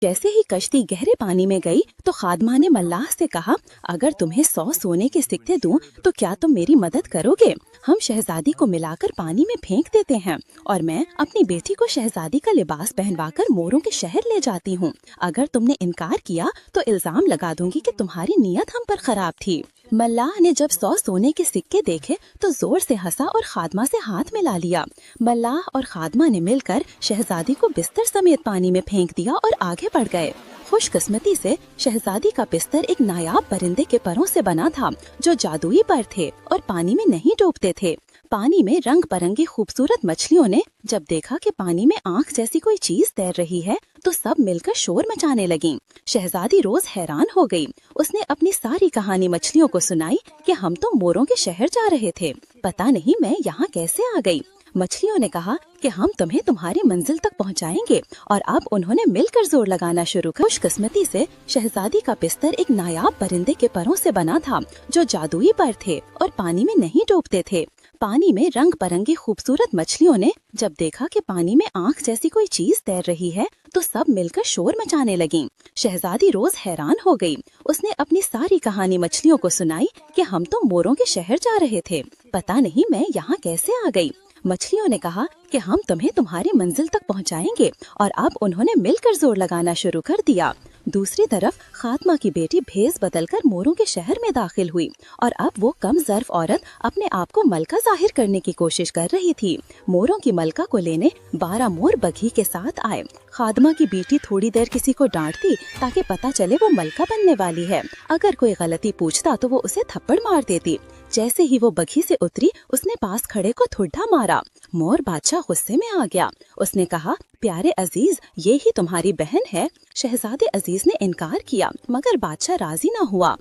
जैसे ही कश्ती गहरे पानी में गई तो खादमा ने मल्लाह से कहा, अगर तुम्हें 100 सोने के सिक्के दूं तो क्या तुम मेरी मदद करोगे? हम शहजादी को मिलाकर पानी में फेंक देते हैं और मैं अपनी बेटी को शहजादी का लिबास पहनवाकर मोरों के शहर ले जाती हूँ। अगर तुमने इनकार किया तो इल्जाम लगा दूंगी कि तुम्हारी नीयत हम पर खराब थी। मल्लाह ने जब 100 सोने के सिक्के देखे तो जोर से हंसा और खादमा से हाथ मिला लिया। मल्लाह और खादमा ने मिलकर शहजादी को बिस्तर समेत पानी में फेंक दिया और आगे बढ़ गए। खुशकिस्मती से शहजादी का बिस्तर एक नायाब परिंदे के परों से बना था जो जादुई पर थे और पानी में नहीं डूबते थे। पानी में रंग बिरंगी खूबसूरत मछलियों ने जब देखा कि पानी में आंख जैसी कोई चीज तैर रही है तो सब मिलकर शोर मचाने लगीं। शहजादी रोज हैरान हो गई। उसने अपनी सारी कहानी मछलियों को सुनाई कि हम तो मोरों के शहर जा रहे थे, पता नहीं मैं यहाँ कैसे आ गई। मछलियों ने कहा कि हम तुम्हें तुम्हारी मंजिल तक पहुंचाएंगे और अब उन्होंने मिलकर जोर लगाना शुरू कर। खुशकिस्मती से शहजादी का बिस्तर एक नायाब परिंदे के परों से बना था जो जादुई पर थे और पानी में नहीं डूबते थे। पानी में रंग बिरंगी खूबसूरत मछलियों ने जब देखा कि पानी में आंख जैसी कोई चीज तैर रही है तो सब मिलकर शोर मचाने लगीं। शहजादी रोज हैरान हो गई। उसने अपनी सारी कहानी मछलियों को सुनाई कि हम तो मोरों के शहर जा रहे थे, पता नहीं मैं यहाँ कैसे आ गई। मछलियों ने कहा कि हम तुम्हें तुम्हारी मंजिल तक पहुंचाएंगे और अब उन्होंने मिलकर जोर लगाना शुरू कर दिया। दूसरी तरफ खादमा की बेटी भेस बदलकर मोरों के शहर में दाखिल हुई और अब वो कम ज़र्फ औरत अपने आप को मलका जाहिर करने की कोशिश कर रही थी। मोरों की मलका को लेने 12 मोर बघी के साथ आए। खादमा की बेटी थोड़ी देर किसी को डांटती ताकि पता चले वो मलका बनने वाली है। अगर कोई गलती पूछता तो वो उसे थप्पड़ मार देती। जैसे ही वो बघी से उतरी उसने पास खड़े को ठुड्डा मारा। मोर बादशाह गुस्से में आ गया। उसने कहा, प्यारे अजीज, ये ही तुम्हारी बहन है। शहजादे अजीज ने इनकार किया मगर बादशाह राजी न हुआ।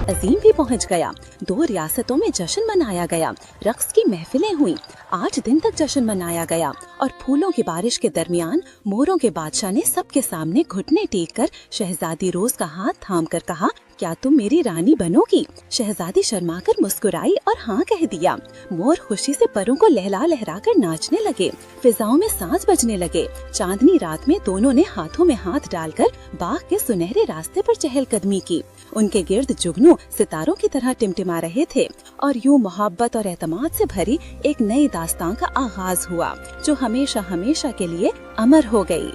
अजीम भी पहुंच गया। 2 रियासतों में जश्न मनाया गया। रक्स की महफिलें हुई। 8 दिन तक जश्न मनाया गया और फूलों की बारिश के दरमियान मोरों के बादशाह ने सबके सामने घुटने टेक कर शहजादी रोज का हाथ थाम कर कहा, क्या तुम मेरी रानी बनोगी? शहजादी शर्माकर मुस्कुराई और हाँ कह दिया। मोर खुशी से परों को लहला लहरा कर नाचने लगे। फिजाओं में सांस बजने लगे। चांदनी रात में दोनों ने हाथों में हाथ डालकर बाग के सुनहरे रास्ते पर चहलकदमी की। उनके गिर्द जुगनू सितारों की तरह टिमटिमा रहे थे और यूं मोहब्बत और एतमाद से भरी एक नई दास्तान का आगाज हुआ जो हमेशा हमेशा के लिए अमर हो गई।